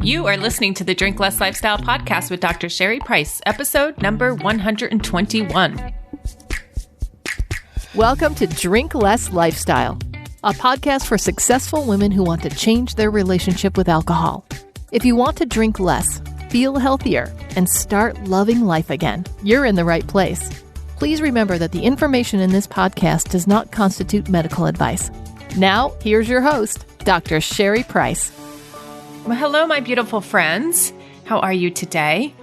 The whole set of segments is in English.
You are listening to the Drink Less Lifestyle podcast with Dr. Sherry Price, episode number 121. Welcome to Drink Less Lifestyle, a podcast for successful women who want to change their relationship with alcohol. If you want to drink less, feel healthier, and start loving life again, you're in the right place. Please remember that the information in this podcast does not constitute medical advice. Now, here's your host, Dr. Sherry Price. Well, hello, my beautiful friends. How are you today?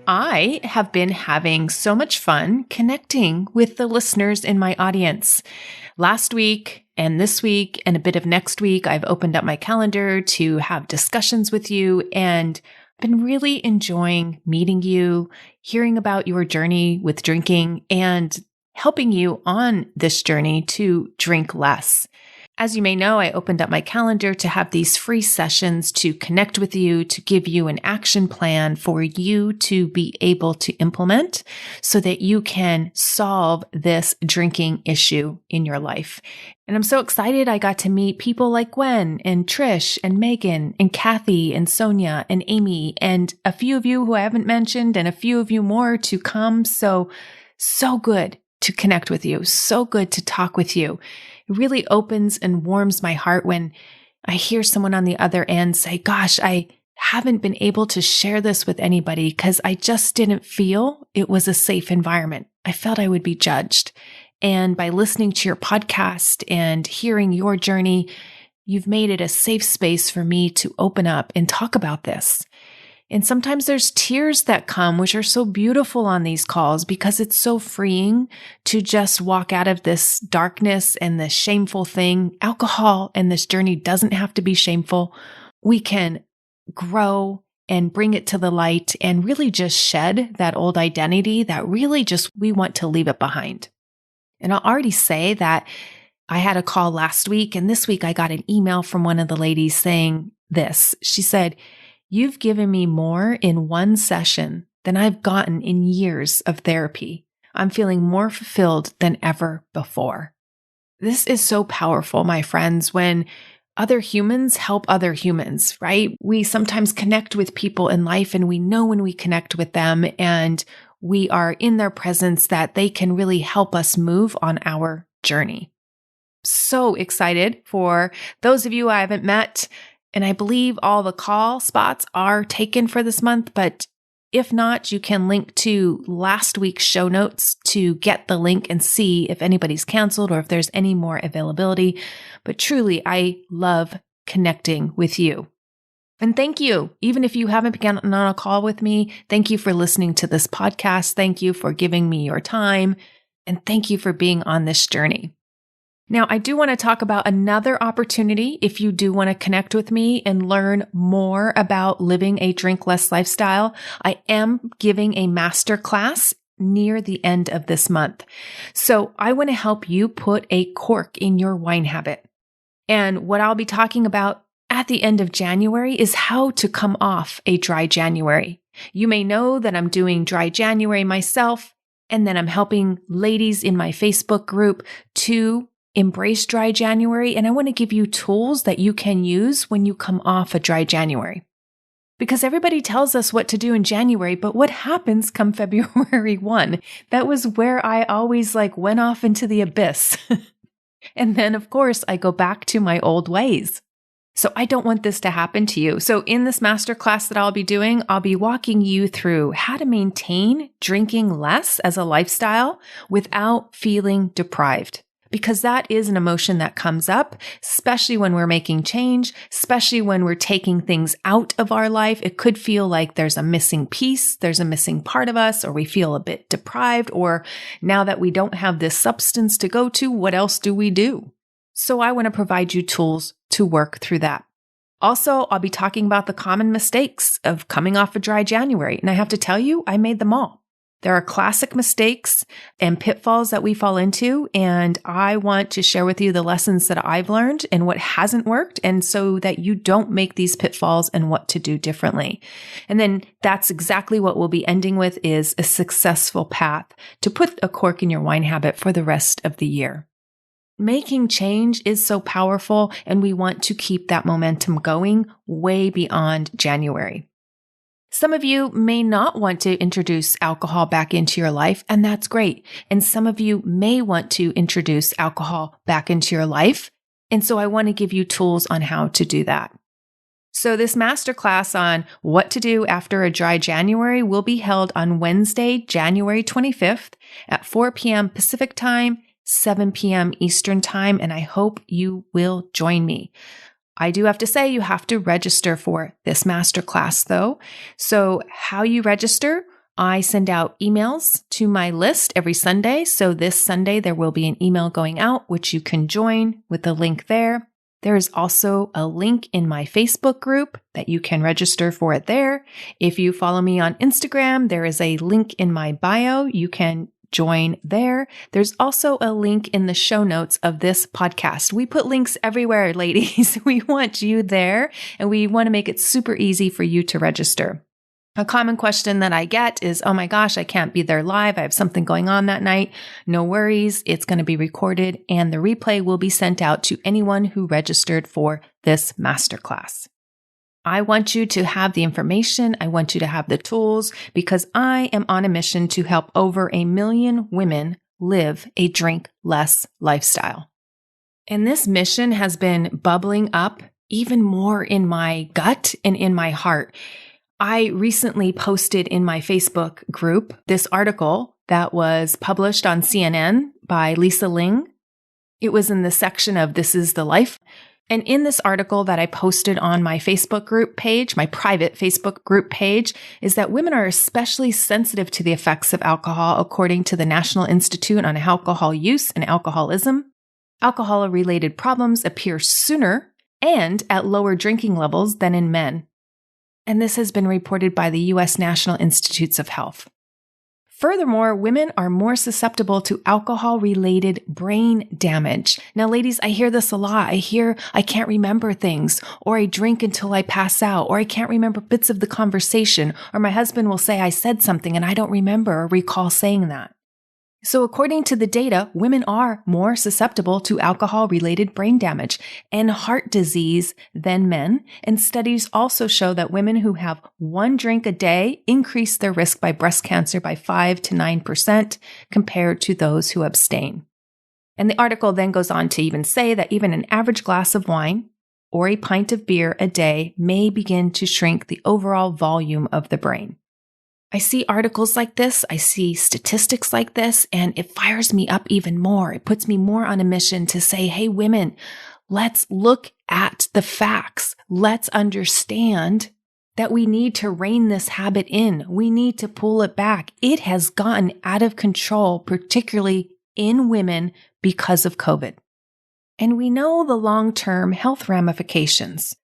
I have been having so much fun connecting with the listeners in my audience. Last week and this week and a bit of next week, I've opened up my calendar to have discussions with you and been really enjoying meeting you, hearing about your journey with drinking, and helping you on this journey to drink less. As you may know, I opened up my calendar to have these free sessions to connect with you, to give you an action plan for you to be able to implement so that you can solve this drinking issue in your life. And I'm so excited I got to meet people like Gwen and Trish and Megan and Kathy and Sonia and Amy and a few of you who I haven't mentioned and a few of you more to come. So good to connect with you. So good to talk with you. It really opens and warms my heart when I hear someone on the other end say, gosh, I haven't been able to share this with anybody because I just didn't feel it was a safe environment. I felt I would be judged. And by listening to your podcast and hearing your journey, you've made it a safe space for me to open up and talk about this. And sometimes there's tears that come, which are so beautiful on these calls because it's so freeing to just walk out of this darkness and this shameful thing. Alcohol and this journey doesn't have to be shameful. We can grow and bring it to the light and really just shed that old identity that really just we want to leave it behind. And I'll already say that I had a call last week, and this week I got an email from one of the ladies saying this. She said, "You've given me more in one session than I've gotten in years of therapy. I'm feeling more fulfilled than ever before." This is so powerful, my friends, when other humans help other humans, right? We sometimes connect with people in life and we know when we connect with them and we are in their presence that they can really help us move on our journey. So excited for those of you I haven't met. And I believe all the call spots are taken for this month, but if not, you can link to last week's show notes to get the link and see if anybody's canceled or if there's any more availability. But truly, I love connecting with you. And thank you. Even if you haven't gotten on a call with me, thank you for listening to this podcast. Thank you for giving me your time. And thank you for being on this journey. Now, I do want to talk about another opportunity if you do want to connect with me and learn more about living a drink less lifestyle. I am giving a masterclass near the end of this month. So I want to help you put a cork in your wine habit. And what I'll be talking about at the end of January is how to come off a dry January. You may know that I'm doing dry January myself, and then I'm helping ladies in my Facebook group to embrace dry January, and I want to give you tools that you can use when you come off a dry January. Because everybody tells us what to do in January, but what happens come February 1? That was where I always went off into the abyss. And then, of course, I go back to my old ways. So I don't want this to happen to you. So in this masterclass that I'll be doing, I'll be walking you through how to maintain drinking less as a lifestyle without feeling deprived. Because that is an emotion that comes up, especially when we're making change, especially when we're taking things out of our life. It could feel like there's a missing piece, there's a missing part of us, or we feel a bit deprived, or now that we don't have this substance to go to, what else do we do? So I want to provide you tools to work through that. Also, I'll be talking about the common mistakes of coming off a dry January. And I have to tell you, I made them all. There are classic mistakes and pitfalls that we fall into, and I want to share with you the lessons that I've learned and what hasn't worked, and so that you don't make these pitfalls and what to do differently. And then that's exactly what we'll be ending with is a successful path to put a cork in your wine habit for the rest of the year. making change is so powerful, and we want to keep that momentum going way beyond January. Some of you may not want to introduce alcohol back into your life, and that's great. And some of you may want to introduce alcohol back into your life. And so I want to give you tools on how to do that. So this masterclass on what to do after a dry January will be held on Wednesday, January 25th at 4 p.m. Pacific time, 7 p.m. Eastern time, and I hope you will join me. I do have to say you have to register for this masterclass though. So how you register, I send out emails to my list every Sunday. So this Sunday, there will be an email going out, which you can join with the link there. There is also a link in my Facebook group that you can register for it there. If you follow me on Instagram, there is a link in my bio. You can join there. There's also a link in the show notes of this podcast. We put links everywhere, ladies. We want you there, and we want to make it super easy for you to register. A common question that I get is, oh my gosh, I can't be there live. I have something going on that night. No worries. It's going to be recorded, and the replay will be sent out to anyone who registered for this masterclass. I want you to have the information. I want you to have the tools, because I am on a mission to help over 1 million women live a drink less lifestyle. And this mission has been bubbling up even more in my gut and in my heart. I recently posted in my Facebook group this article that was published on CNN by Lisa Ling. It was in the section of This is the Life. And in this article that I posted on my Facebook group page, my private Facebook group page, is that women are especially sensitive to the effects of alcohol, according to the National Institute on Alcohol Use and Alcoholism. Alcohol-related problems appear sooner and at lower drinking levels than in men. And this has been reported by the U.S. National Institutes of Health. Furthermore, women are more susceptible to alcohol-related brain damage. Now, ladies, I hear this a lot. I hear I can't remember things, or I drink until I pass out, or I can't remember bits of the conversation, or my husband will say I said something and I don't remember or recall saying that. So according to the data, women are more susceptible to alcohol-related brain damage and heart disease than men. And studies also show that women who have 1 drink a day increase their risk by breast cancer by 5 to 9% compared to those who abstain. And the article then goes on to even say that even an average glass of wine or a pint of beer a day may begin to shrink the overall volume of the brain. I see articles like this, I see statistics like this, and it fires me up even more. It puts me more on a mission to say, hey, women, let's look at the facts. Let's understand that we need to rein this habit in. We need to pull it back. It has gotten out of control, particularly in women because of COVID. And we know the long-term health ramifications.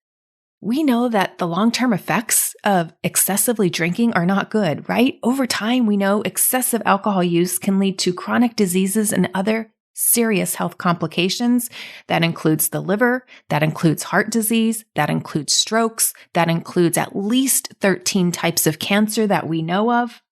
We know that the long-term effects of excessively drinking are not good, right? Over time, we know excessive alcohol use can lead to chronic diseases and other serious health complications. That includes the liver, that includes heart disease, that includes strokes, that includes at least 13 types of cancer that we know of.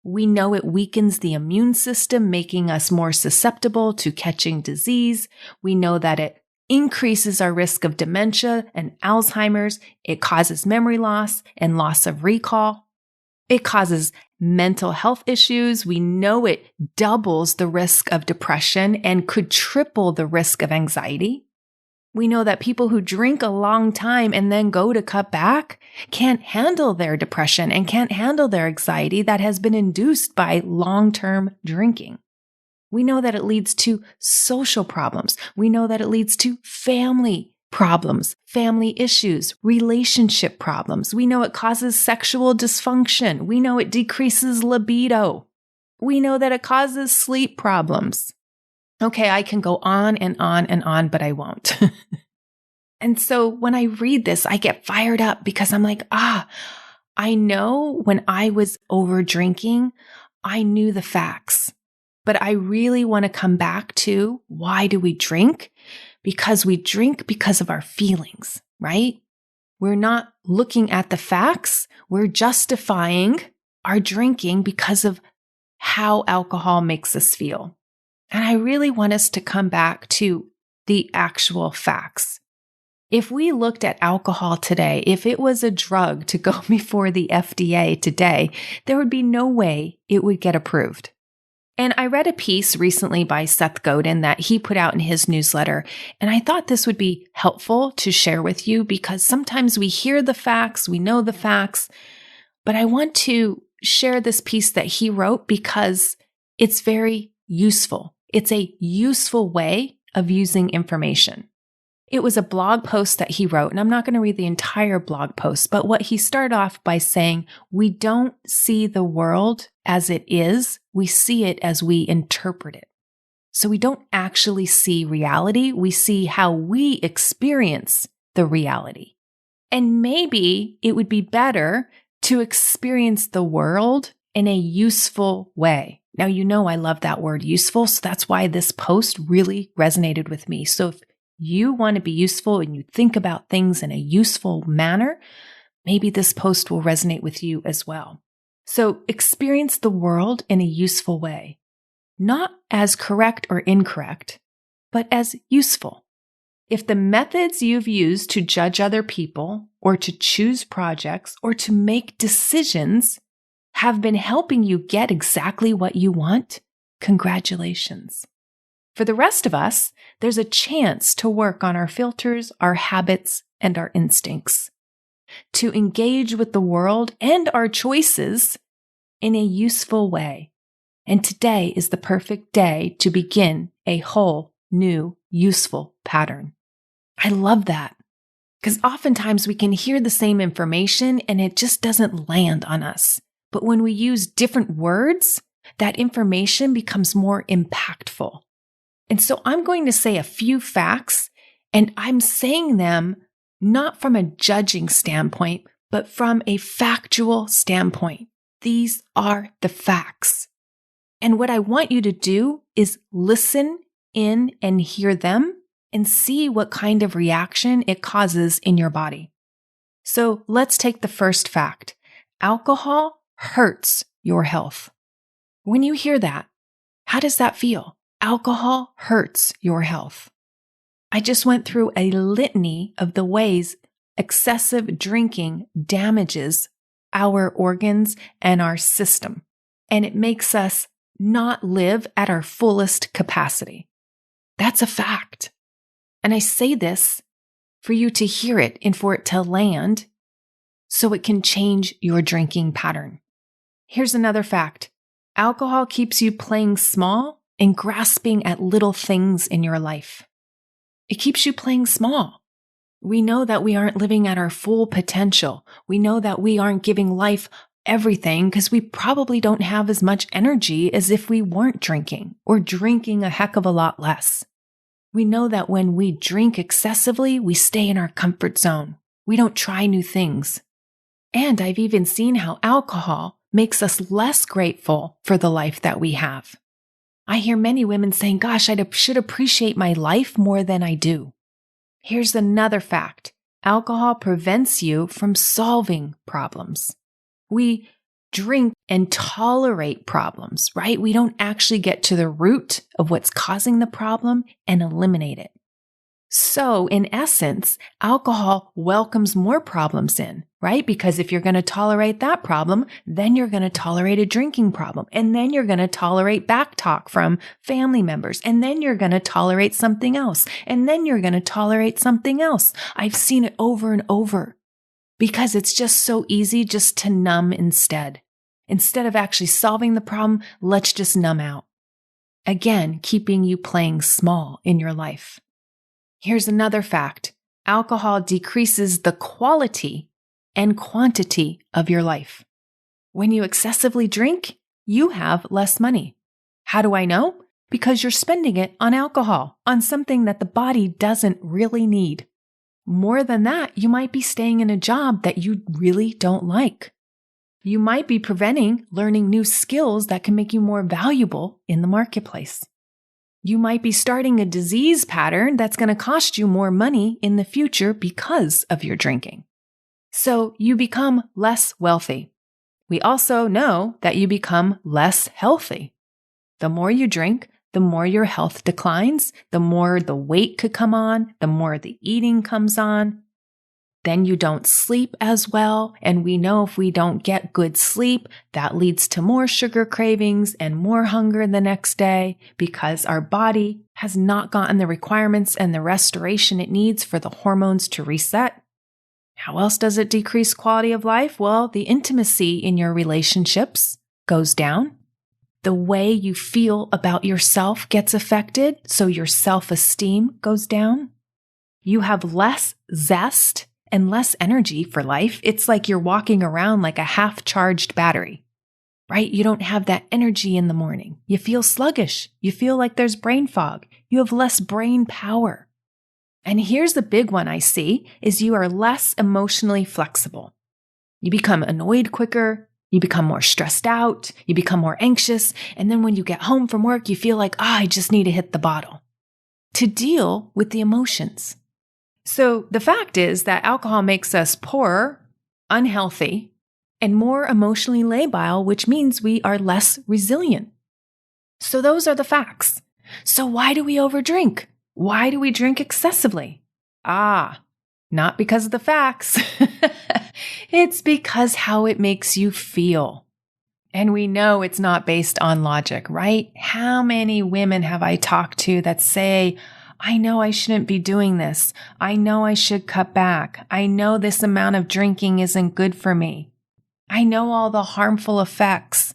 We know it weakens the immune system, making us more susceptible to catching disease. We know that it increases our risk of dementia and Alzheimer's. It causes memory loss and loss of recall. It causes mental health issues. We know it doubles the risk of depression and could triple the risk of anxiety. We know that people who drink a long time and then go to cut back can't handle their depression and can't handle their anxiety that has been induced by long-term drinking. We know that it leads to social problems. We know that it leads to family problems, family issues, relationship problems. We know it causes sexual dysfunction. We know it decreases libido. We know that it causes sleep problems. Okay, I can go on and on and on, but I won't. And so when I read this, I get fired up because I'm like, I know when I was over drinking, I knew the facts. But I really want to come back to, why do we drink? Because we drink because of our feelings, right? We're not looking at the facts. We're justifying our drinking because of how alcohol makes us feel. And I really want us to come back to the actual facts. If we looked at alcohol today, if it was a drug to go before the FDA today, there would be no way it would get approved. And I read a piece recently by Seth Godin that he put out in his newsletter, and I thought this would be helpful to share with you because sometimes we hear the facts, we know the facts, but I want to share this piece that he wrote because it's very useful. It's a useful way of using information. It was a blog post that he wrote, and I'm not going to read the entire blog post, but what he started off by saying, we don't see the world as it is, we see it as we interpret it. So we don't actually see reality, we see how we experience the reality. And maybe it would be better to experience the world in a useful way. Now, you know I love that word useful, so that's why this post really resonated with me. So if you want to be useful and you think about things in a useful manner, maybe this post will resonate with you as well. So experience the world in a useful way, not as correct or incorrect, but as useful. If the methods you've used to judge other people or to choose projects or to make decisions have been helping you get exactly what you want, congratulations. For the rest of us, there's a chance to work on our filters, our habits, and our instincts, to engage with the world and our choices in a useful way. And today is the perfect day to begin a whole new useful pattern. I love that because oftentimes we can hear the same information and it just doesn't land on us. But when we use different words, that information becomes more impactful. And so I'm going to say a few facts, and I'm saying them not from a judging standpoint, but from a factual standpoint. These are the facts. And what I want you to do is listen in and hear them and see what kind of reaction it causes in your body. So let's take the first fact. Alcohol hurts your health. When you hear that, how does that feel? Alcohol hurts your health. I just went through a litany of the ways excessive drinking damages our organs and our system, and it makes us not live at our fullest capacity. That's a fact. And I say this for you to hear it and for it to land so it can change your drinking pattern. Here's another fact. Alcohol keeps you playing small and grasping at little things in your life. It keeps you playing small. We know that we aren't living at our full potential. We know that we aren't giving life everything because we probably don't have as much energy as if we weren't drinking or drinking a heck of a lot less. We know that when we drink excessively, we stay in our comfort zone. We don't try new things. And I've even seen how alcohol makes us less grateful for the life that we have. I hear many women saying, gosh, I should appreciate my life more than I do. Here's another fact. Alcohol prevents you from solving problems. We drink and tolerate problems, right? We don't actually get to the root of what's causing the problem and eliminate it. So in essence, alcohol welcomes more problems in, right? Because if you're going to tolerate that problem, then you're going to tolerate a drinking problem. And then you're going to tolerate backtalk from family members. And then you're going to tolerate something else. And then you're going to tolerate something else. I've seen it over and over because it's just so easy just to numb instead. Instead of actually solving the problem, let's just numb out. Again, keeping you playing small in your life. Here's another fact. Alcohol decreases the quality and quantity of your life. When you excessively drink, you have less money. How do I know? Because you're spending it on alcohol, on something that the body doesn't really need. More than that, you might be staying in a job that you really don't like. You might be preventing learning new skills that can make you more valuable in the marketplace. You might be starting a disease pattern that's going to cost you more money in the future because of your drinking. So you become less wealthy. We also know that you become less healthy. The more you drink, the more your health declines, the more the weight could come on, the more the eating comes on. Then you don't sleep as well. And we know if we don't get good sleep, that leads to more sugar cravings and more hunger the next day because our body has not gotten the requirements and the restoration it needs for the hormones to reset. How else does it decrease quality of life? Well, the intimacy in your relationships goes down. The way you feel about yourself gets affected, so your self-esteem goes down. You have less zest and less energy for life. It's like you're walking around like a half-charged battery, right? You don't have that energy in the morning. You feel sluggish. You feel like there's brain fog. You have less brain power. And here's the big one I see is you are less emotionally flexible. You become annoyed quicker. You become more stressed out. You become more anxious. And then when you get home from work, you feel like, I just need to hit the bottle to deal with the emotions. So the fact is that alcohol makes us poorer, unhealthy, and more emotionally labile, which means we are less resilient. So those are the facts. So why do we overdrink? Why do we drink excessively? Not because of the facts. It's because how it makes you feel. And we know it's not based on logic, right? How many women have I talked to that say, I know I shouldn't be doing this. I know I should cut back. I know this amount of drinking isn't good for me. I know all the harmful effects.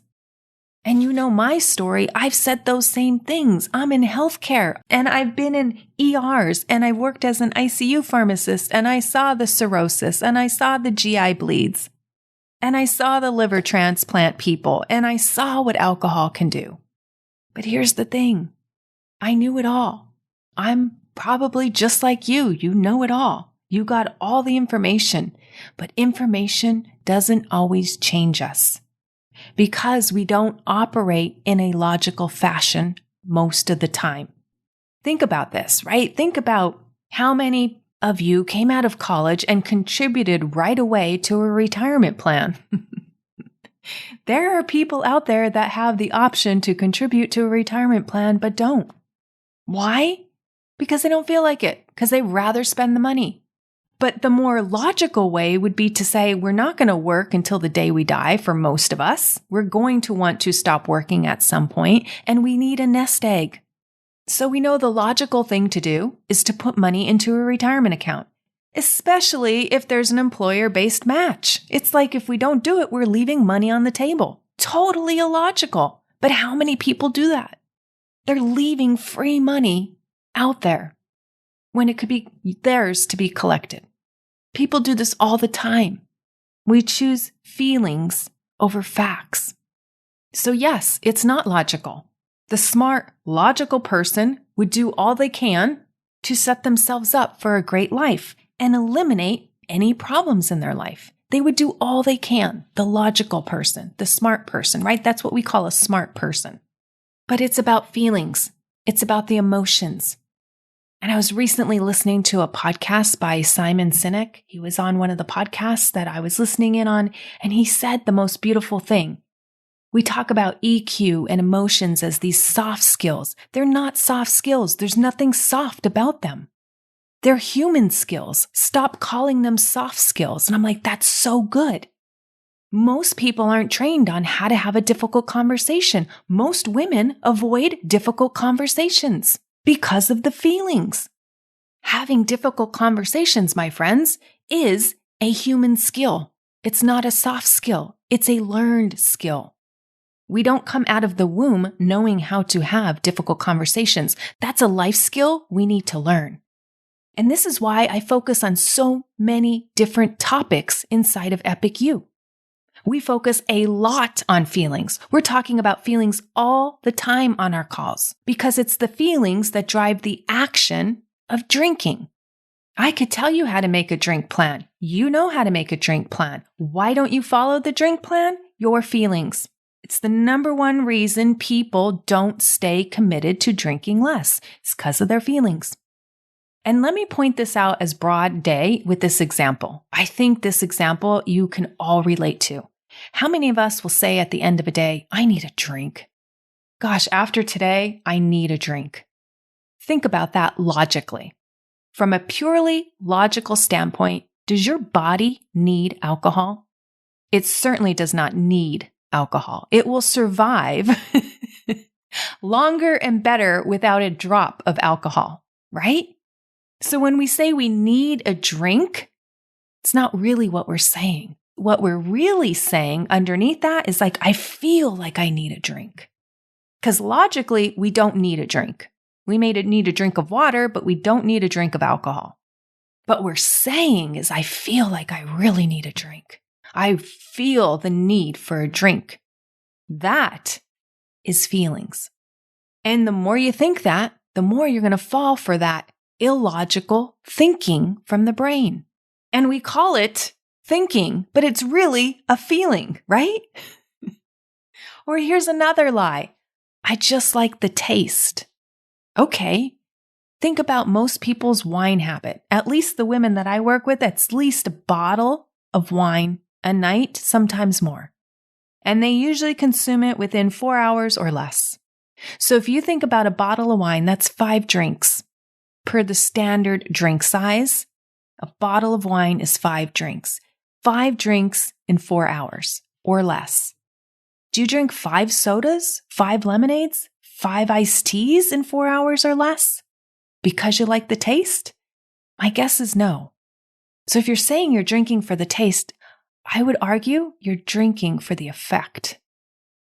And you know my story. I've said those same things. I'm in healthcare and I've been in ERs and I worked as an ICU pharmacist and I saw the cirrhosis and I saw the GI bleeds and I saw the liver transplant people and I saw what alcohol can do. But here's the thing. I knew it all. I'm probably just like you. You know it all. You got all the information, but information doesn't always change us because we don't operate in a logical fashion most of the time. Think about this, right? Think about how many of you came out of college and contributed right away to a retirement plan. There are people out there that have the option to contribute to a retirement plan, but don't. Why? Because they don't feel like it, because they'd rather spend the money. But the more logical way would be to say, we're not going to work until the day we die for most of us. We're going to want to stop working at some point, and we need a nest egg. So we know the logical thing to do is to put money into a retirement account, especially if there's an employer-based match. It's like if we don't do it, we're leaving money on the table. Totally illogical. But how many people do that? They're leaving free money out there when it could be theirs to be collected. People do this all the time. We choose feelings over facts. So yes, it's not logical. The smart, logical person would do all they can to set themselves up for a great life and eliminate any problems in their life. They would do all they can, the logical person, the smart person, right? That's what we call a smart person. But it's about feelings. It's about the emotions. And I was recently listening to a podcast by Simon Sinek. He was on one of the podcasts that I was listening in on, and he said the most beautiful thing. We talk about EQ and emotions as these soft skills. They're not soft skills. There's nothing soft about them. They're human skills. Stop calling them soft skills. And I'm like, that's so good. Most people aren't trained on how to have a difficult conversation. Most women avoid difficult conversations because of the feelings. Having difficult conversations, my friends, is a human skill. It's not a soft skill. It's a learned skill. We don't come out of the womb knowing how to have difficult conversations. That's a life skill we need to learn. And this is why I focus on so many different topics inside of Epic You. We focus a lot on feelings. We're talking about feelings all the time on our calls because it's the feelings that drive the action of drinking. I could tell you how to make a drink plan. You know how to make a drink plan. Why don't you follow the drink plan? Your feelings. It's the number one reason people don't stay committed to drinking less. It's because of their feelings. And let me point this out as broad day with this example. I think this example you can all relate to. How many of us will say at the end of a day, I need a drink? gosh, after today, I need a drink. Think about that logically. From a purely logical standpoint, does your body need alcohol? It certainly does not need alcohol. It will survive longer and better without a drop of alcohol, right? So when we say we need a drink, it's not really what we're saying. What we're really saying underneath that is like, I feel like I need a drink. Because logically, we don't need a drink. We may need a drink of water, but we don't need a drink of alcohol. What we're saying is, I feel like I really need a drink. I feel the need for a drink. That is feelings. And the more you think that, the more you're going to fall for that illogical thinking from the brain. And we call it thinking, but it's really a feeling, right? Or here's another lie. I just like the taste. Okay. Think about most people's wine habit. At least the women that I work with, at least a bottle of wine a night, sometimes more. And they usually consume it within 4 hours or less. So if you think about a bottle of wine, that's 5 drinks. Per the standard drink size, a bottle of wine is 5 drinks. 5 drinks in 4 hours or less. Do you drink 5 sodas, 5 lemonades, 5 iced teas in 4 hours or less? Because you like the taste? My guess is no. So if you're saying you're drinking for the taste, I would argue you're drinking for the effect.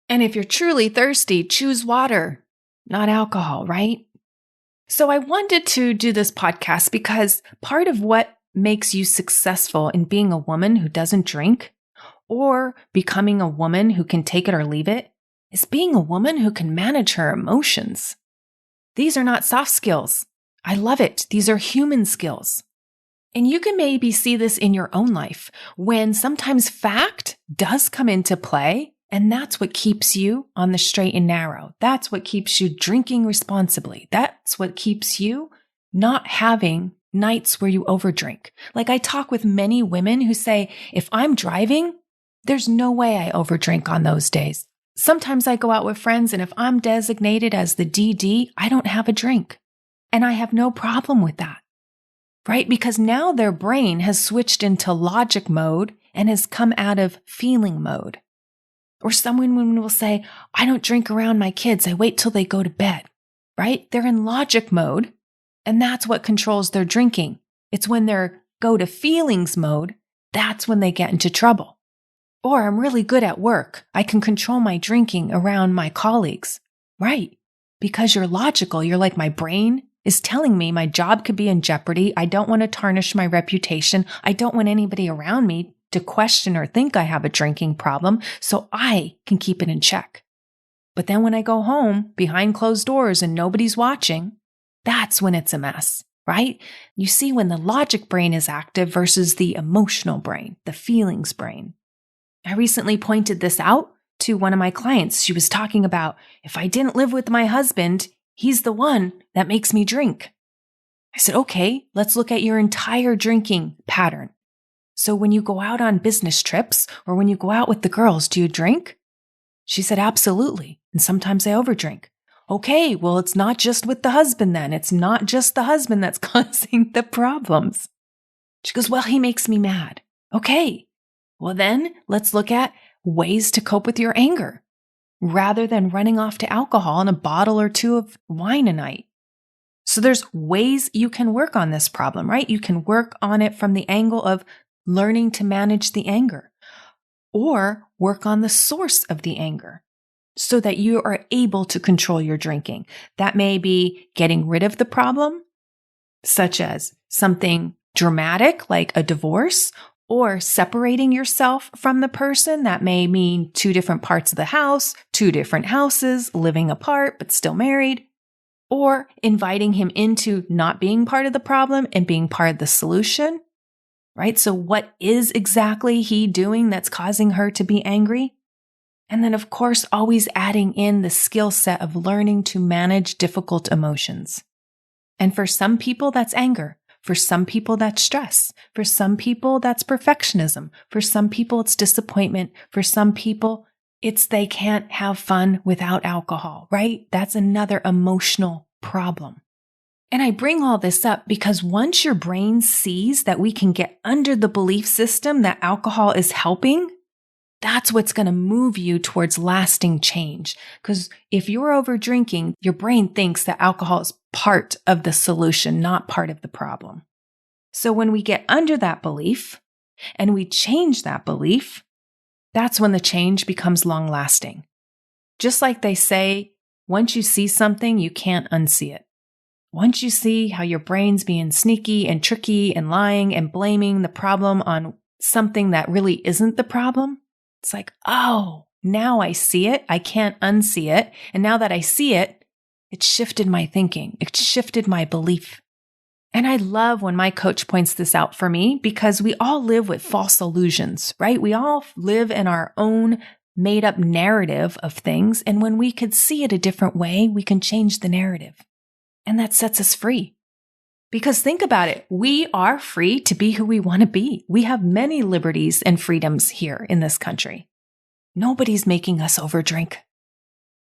And if you're truly thirsty, choose water, not alcohol, right? So I wanted to do this podcast because part of what makes you successful in being a woman who doesn't drink or becoming a woman who can take it or leave it is being a woman who can manage her emotions. These are not soft skills. I love it. These are human skills. And you can maybe see this in your own life when sometimes fact does come into play, and that's what keeps you on the straight and narrow. That's what keeps you drinking responsibly. That's what keeps you not having nights where you overdrink. Like I talk with many women who say, if I'm driving, there's no way I overdrink on those days. Sometimes I go out with friends, and if I'm designated as the DD, I don't have a drink. And I have no problem with that. Right? Because now their brain has switched into logic mode and has come out of feeling mode. Or some women will say, I don't drink around my kids. I wait till they go to bed. Right? They're in logic mode, and that's what controls their drinking. It's when they're go to feelings mode, that's when they get into trouble. Or I'm really good at work. I can control my drinking around my colleagues. Right? Because you're logical. You're like, my brain is telling me my job could be in jeopardy. I don't want to tarnish my reputation. I don't want anybody around me to question or think I have a drinking problem, so I can keep it in check. But then when I go home behind closed doors and nobody's watching, that's when it's a mess, right? You see when the logic brain is active versus the emotional brain, the feelings brain. I recently pointed this out to one of my clients. She was talking about, if I didn't live with my husband, he's the one that makes me drink. I said, okay, let's look at your entire drinking pattern. So when you go out on business trips or when you go out with the girls, do you drink? She said, absolutely. And sometimes I overdrink. Okay, well, it's not just with the husband then. It's not just the husband that's causing the problems. She goes, well, he makes me mad. Okay, well then let's look at ways to cope with your anger, rather than running off to alcohol and a bottle or 2 of wine a night. So there's ways you can work on this problem, right? You can work on it from the angle of learning to manage the anger, or work on the source of the anger so that you are able to control your drinking. That may be getting rid of the problem, such as something dramatic like a divorce, or separating yourself from the person. That may mean 2 different parts of the house, 2 different houses, living apart, but still married, or inviting him into not being part of the problem and being part of the solution, right? So what is exactly he doing that's causing her to be angry? And then, of course, always adding in the skill set of learning to manage difficult emotions. And for some people, that's anger. For some people, that's stress. For some people, that's perfectionism. For some people, it's disappointment. For some people, It's they can't have fun without alcohol, right? That's another emotional problem. And I bring all this up because once your brain sees that we can get under the belief system that alcohol is helping, that's what's going to move you towards lasting change. Because if you're over drinking, your brain thinks that alcohol is part of the solution, not part of the problem. So when we get under that belief and we change that belief, that's when the change becomes long lasting. Just like they say, once you see something, you can't unsee it. Once you see how your brain's being sneaky and tricky and lying and blaming the problem on something that really isn't the problem, it's like, oh, now I see it. I can't unsee it. And now that I see it, it shifted my thinking. It shifted my belief. And I love when my coach points this out for me because we all live with false illusions, right? We all live in our own made up narrative of things. And when we could see it a different way, we can change the narrative. And that sets us free. Because think about it. We are free to be who we want to be. We have many liberties and freedoms here in this country. Nobody's making us overdrink.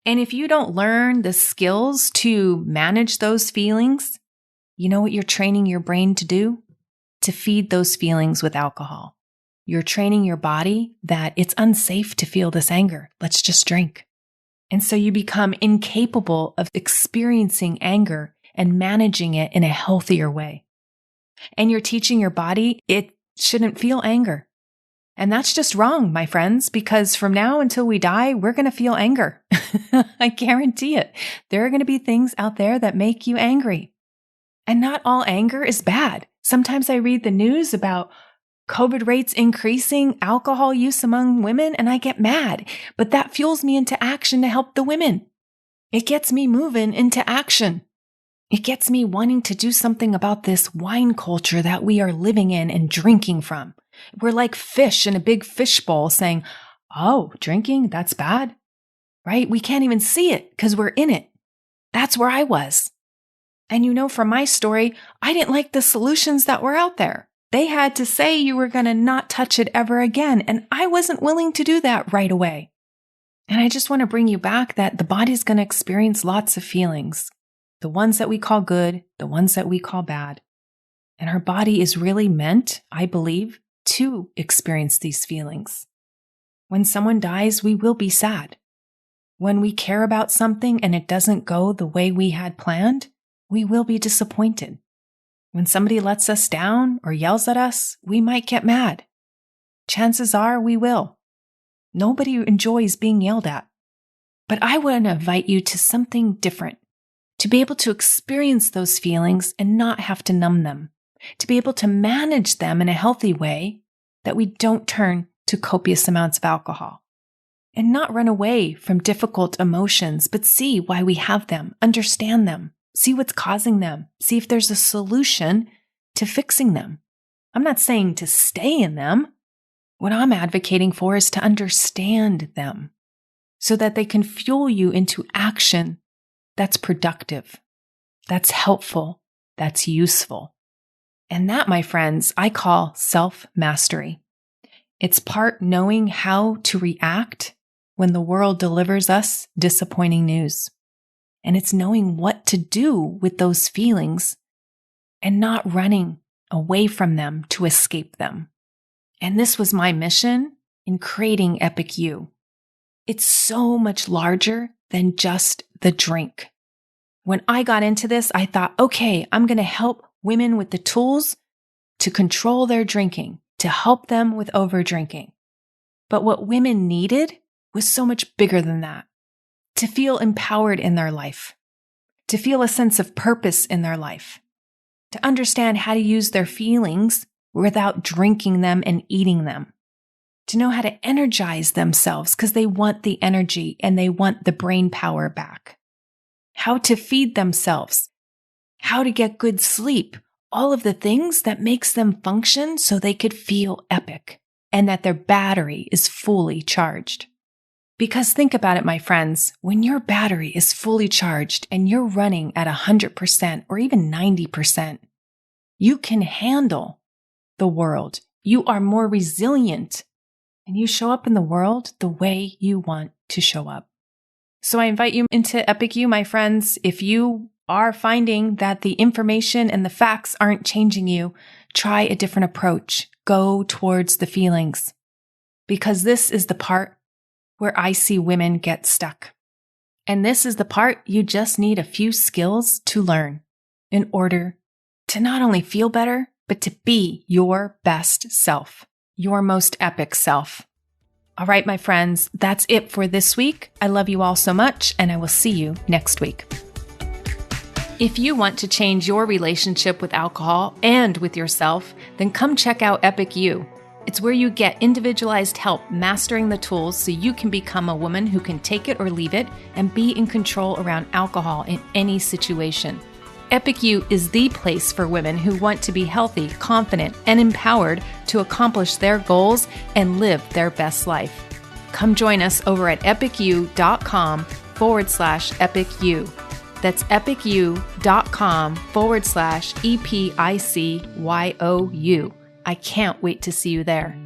And if you don't learn the skills to manage those feelings, you know what you're training your brain to do? To feed those feelings with alcohol. You're training your body that it's unsafe to feel this anger. Let's just drink. And so you become incapable of experiencing anger and managing it in a healthier way. And you're teaching your body it shouldn't feel anger. And that's just wrong, my friends, because from now until we die, we're going to feel anger. I guarantee it. There are going to be things out there that make you angry. And not all anger is bad. Sometimes I read the news about COVID rates increasing, alcohol use among women, and I get mad. But that fuels me into action to help the women. It gets me moving into action. It gets me wanting to do something about this wine culture that we are living in and drinking from. We're like fish in a big fishbowl saying, oh, drinking, that's bad, right? We can't even see it because we're in it. That's where I was. And you know, from my story, I didn't like the solutions that were out there. They had to say you were going to not touch it ever again. And I wasn't willing to do that right away. And I just want to bring you back that the body's going to experience lots of feelings. The ones that we call good, the ones that we call bad. And our body is really meant, I believe, to experience these feelings. When someone dies, we will be sad. When we care about something and it doesn't go the way we had planned, we will be disappointed. When somebody lets us down or yells at us, we might get mad. Chances are we will. Nobody enjoys being yelled at. But I want to invite you to something different, to be able to experience those feelings and not have to numb them, to be able to manage them in a healthy way that we don't turn to copious amounts of alcohol, and not run away from difficult emotions, but see why we have them, understand them. See what's causing them. See if there's a solution to fixing them. I'm not saying to stay in them. What I'm advocating for is to understand them so that they can fuel you into action that's productive, that's helpful, that's useful. And that, my friends, I call self-mastery. It's part knowing how to react when the world delivers us disappointing news. And it's knowing what to do with those feelings and not running away from them to escape them. And this was my mission in creating Epic You. It's so much larger than just the drink. When I got into this, I thought, okay, I'm going to help women with the tools to control their drinking, to help them with overdrinking. But what women needed was so much bigger than that. To feel empowered in their life, to feel a sense of purpose in their life, to understand how to use their feelings without drinking them and eating them, to know how to energize themselves because they want the energy and they want the brain power back, how to feed themselves, how to get good sleep, all of the things that makes them function so they could feel epic and that their battery is fully charged. Because think about it, my friends, when your battery is fully charged and you're running at 100% or even 90%, you can handle the world. You are more resilient and you show up in the world the way you want to show up. So I invite you into Epic You, my friends. If you are finding that the information and the facts aren't changing you, try a different approach. Go towards the feelings. Because this is the part where I see women get stuck. And this is the part you just need a few skills to learn in order to not only feel better, but to be your best self, your most epic self. All right, my friends, that's it for this week. I love you all so much, and I will see you next week. If you want to change your relationship with alcohol and with yourself, then come check out Epic You. It's where you get individualized help mastering the tools so you can become a woman who can take it or leave it and be in control around alcohol in any situation. Epic You is the place for women who want to be healthy, confident, and empowered to accomplish their goals and live their best life. Come join us over at epicu.com/epicu. That's epicu.com/EPICYOU. I can't wait to see you there.